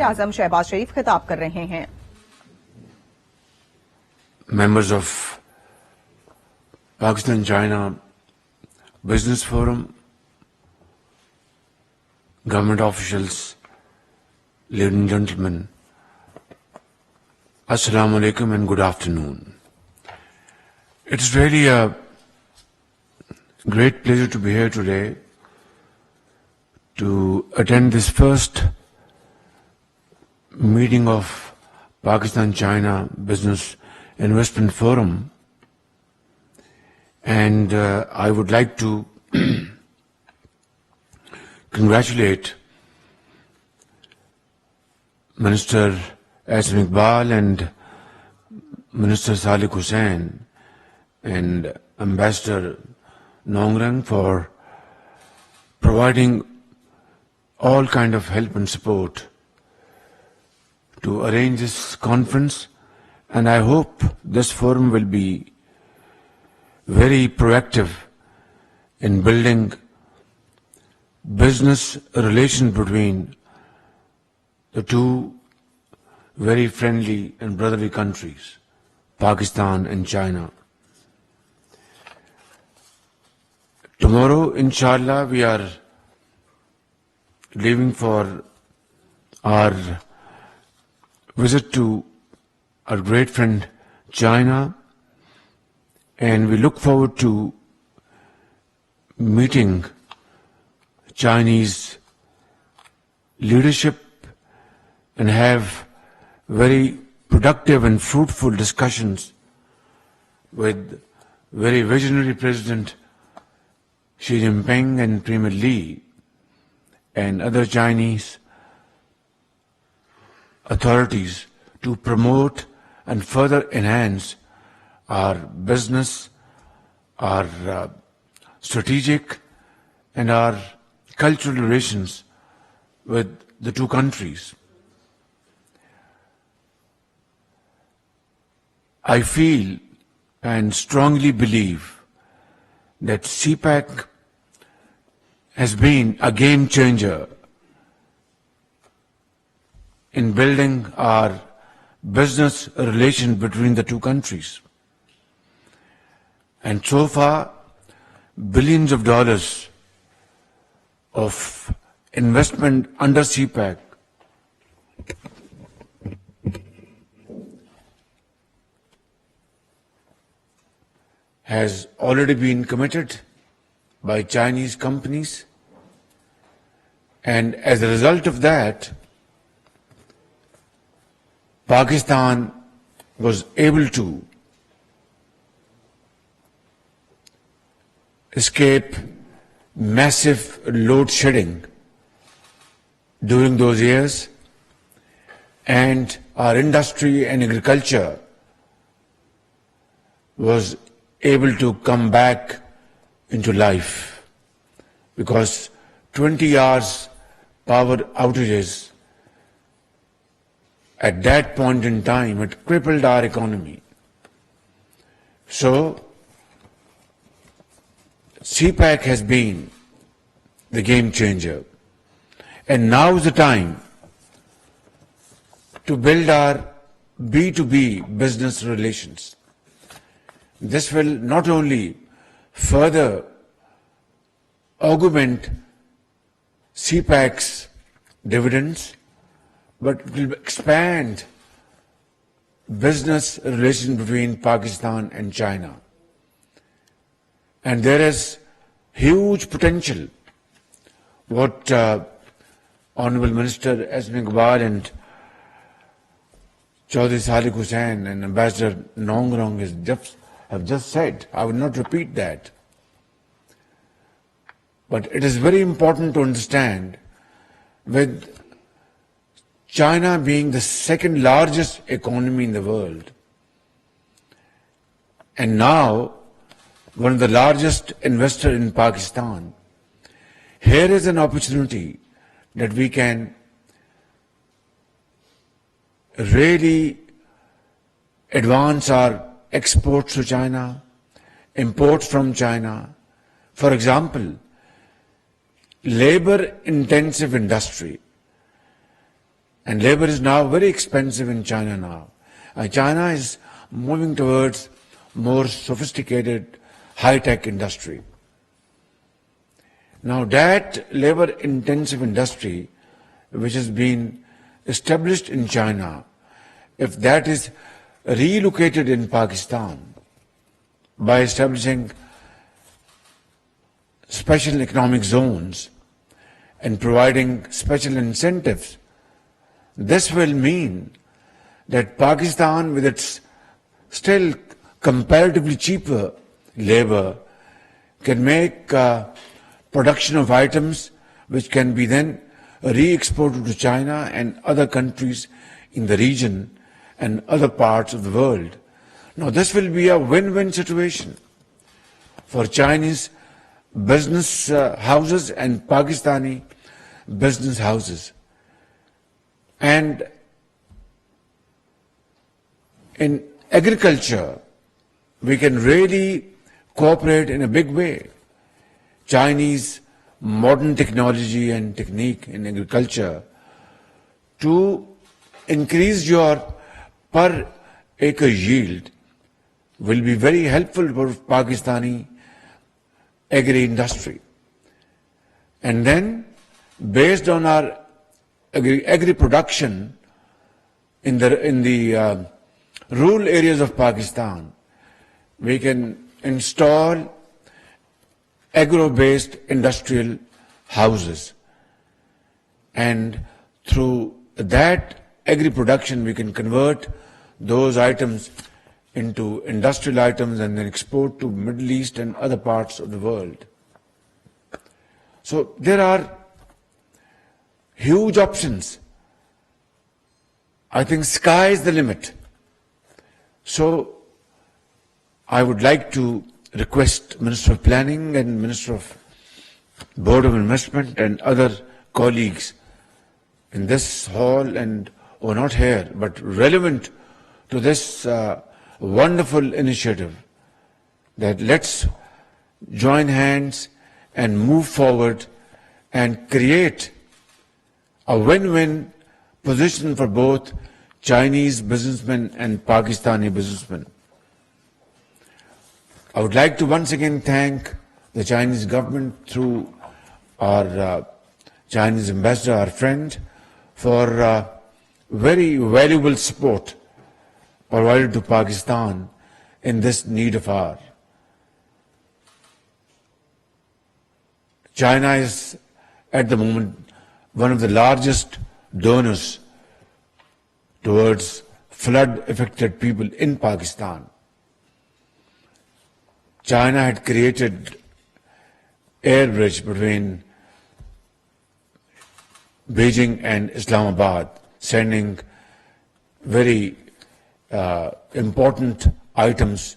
आजम शहबाज शरीफ खिताब कर रहे हैं। Members of Pakistan-China Business Forum, government officials, ladies and gentlemen, Assalamu alaikum and good afternoon. It is really a great pleasure to be here today to attend this first meeting of Pakistan-China Business Investment Forum, and I would like to congratulate Minister Ahsan Iqbal and Minister Salik Hussain and Ambassador Nongrang for providing all kind of help and support to arrange this conference, and I hope this forum will be very proactive in building business relations between the two very friendly and brotherly countries, Pakistan and China. Tomorrow, inshallah, we are leaving for our visit to our great friend China, and we look forward to meeting Chinese leadership and have very productive and fruitful discussions with very visionary President Xi Jinping and Premier Li and other Chinese authorities to promote and further enhance our business, our strategic and our cultural relations with the two countries. I feel and strongly believe that CPEC has been a game changer in building our business relation between the two countries. And so far, billions of dollars of investment under CPEC has already been committed by Chinese companies, and as a result of that, Pakistan was able to escape massive load shedding during those years, and our industry and agriculture was able to come back into life, because 20 hours power outages at that point in time, it crippled our economy. So, CPEC has been the game changer. And now is the time to build our B2B business relations. This will not only further augment CPEC's dividends, but it will expand business relations between Pakistan and China. And there is huge potential. What Honorable Minister Ahsan Iqbal and Chaudhry Salik Hussain and Ambassador Nongrang have just said, I will not repeat that. But it is very important to understand, with China being the second largest economy in the world, and now one of the largest investors in Pakistan, here is an opportunity that we can really advance our exports to China, imports from China. For example, labor-intensive industry And labor is now very expensive in China now. China is moving towards more sophisticated, high-tech industry. Now that labor-intensive industry, which has been established in China, if that is relocated in Pakistan by establishing special economic zones and providing special incentives, this will mean that Pakistan, with its still comparatively cheaper labor, can make production of items which can be then re-exported to China and other countries in the region and other parts of the world. Now this will be a win-win situation for Chinese business houses and Pakistani business houses. And in agriculture, we can really cooperate in a big way. Chinese modern technology and technique in agriculture to increase your per acre yield will be very helpful for Pakistani agri-industry. And then, based on our agri-production in the rural areas of Pakistan, we can install agro-based industrial houses, and through that agri-production we can convert those items into industrial items and then export to Middle East and other parts of the world. So there are huge options. I think sky is the limit. So I would like to request Minister of Planning and Minister of Board of Investment and other colleagues in this hall and or not here but relevant to this wonderful initiative, that let's join hands and move forward and create a win-win position for both Chinese businessmen and Pakistani businessmen. I would like to once again thank the Chinese government through our Chinese ambassador, our friend, for very valuable support provided to Pakistan in this need of hour. China is at the moment one of the largest donors towards flood-affected people in Pakistan. China had created air bridge between Beijing and Islamabad, sending very important items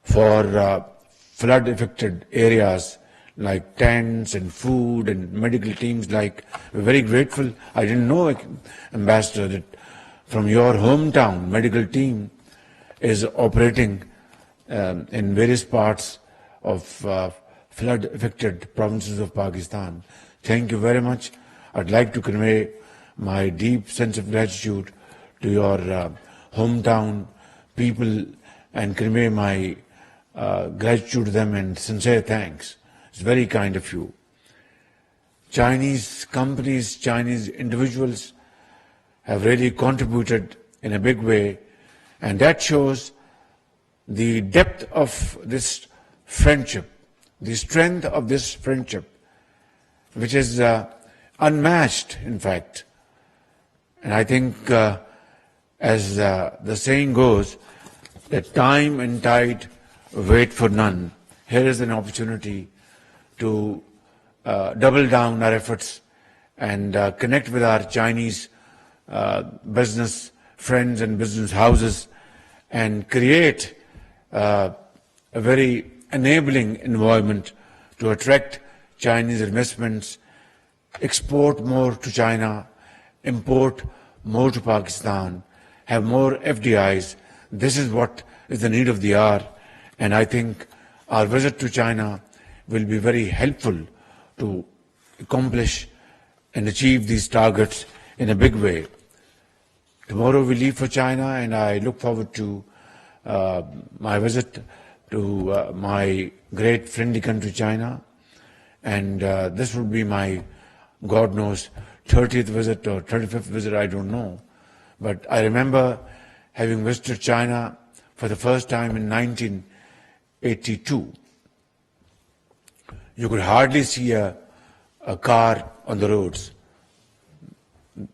for flood-affected areas like tents and food and medical teams. Like, we're very grateful. I didn't know, Ambassador, that from your hometown, medical team is operating in various parts of flood-affected provinces of Pakistan. Thank you very much. I'd like to convey my deep sense of gratitude to your hometown people and convey my gratitude to them and sincere thanks. It's very kind of you. Chinese companies, Chinese individuals have really contributed in a big way, and that shows the depth of this friendship, the strength of this friendship, which is unmatched, in fact. And I think, as the saying goes, that time and tide wait for none. Here is an opportunity to double down our efforts and connect with our Chinese business friends and business houses and create a very enabling environment to attract Chinese investments, export more to China, import more to Pakistan, have more FDIs. This is what is the need of the hour, and I think our visit to China will be very helpful to accomplish and achieve these targets in a big way. Tomorrow we leave for China, and I look forward to my visit to my great friendly country, China. And this will be my, God knows, 30th visit or 35th visit, I don't know. But I remember having visited China for the first time in 1982. You could hardly see a car on the roads.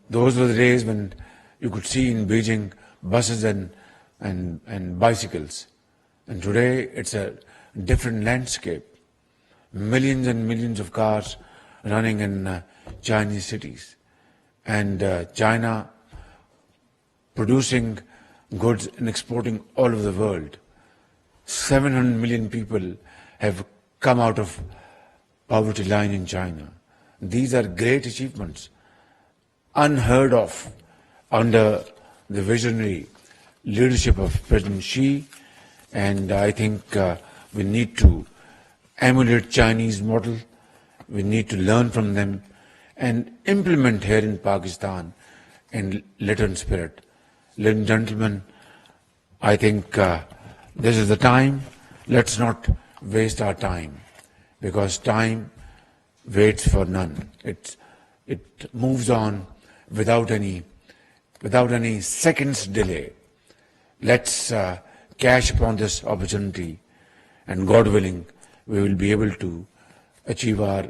Those were the days when you could see in Beijing buses and bicycles. And today it's a different landscape. Millions and millions of cars running in Chinese cities. And China producing goods and exporting all over the world. 700 million people have come out of poverty line in China. These are great achievements, unheard of under the visionary leadership of President Xi, and I think we need to emulate Chinese model. We need to learn from them and implement here in Pakistan in letter and spirit. Ladies and gentlemen, I think this is the time. Let's not waste our time, because time waits for none. It moves on without any seconds delay. Let's cash upon this opportunity, and God willing, we will be able to achieve our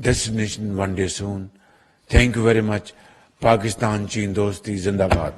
destination one day soon. Thank you very much. Pakistan Cheen Dosti Zindabad.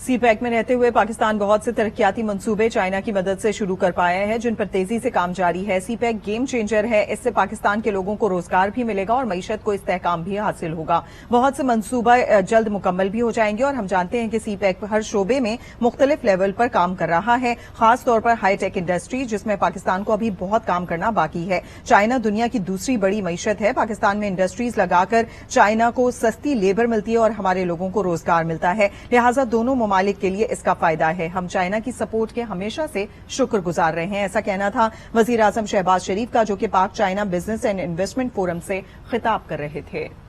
CPEC में रहते हुए पाकिस्तान बहुत से तरक्याती मंसूबे China की मदद से शुरू कर पाया है, जिन पर तेजी से काम जारी है। सीपैक गेम चेंजर है। इससे पाकिस्तान के लोगों को रोजगार भी मिलेगा और मईशत को इस्तेहकाम भी हासिल होगा। बहुत से मंसूबा जल्द मुकम्मल भी हो जाएंगे और हम जानते हैं कि सीपैक हर शोबे में मुख्तलिफ लेवल पर काम कर रहा है, खासतौर पर हाईटेक इंडस्ट्री, जिसमें पाकिस्तान को अभी बहुत काम करना बाकी है। चाइना दुनिया की दूसरी बड़ी मईशत है। पाकिस्तान में इंडस्ट्रीज लगाकर चाइना को सस्ती लेबर मिलती है और हमारे लोगों को रोजगार मिलता है। लिहाजा दोनों ममालिक के लिए इसका फायदा है। हम चाइना की सपोर्ट के हमेशा से शुक्रगुजार रहे हैं, ऐसा कहना था वजीर आजम शहबाज शरीफ का, जो कि पाक China business and investment forum से खिताब कर रहे थे।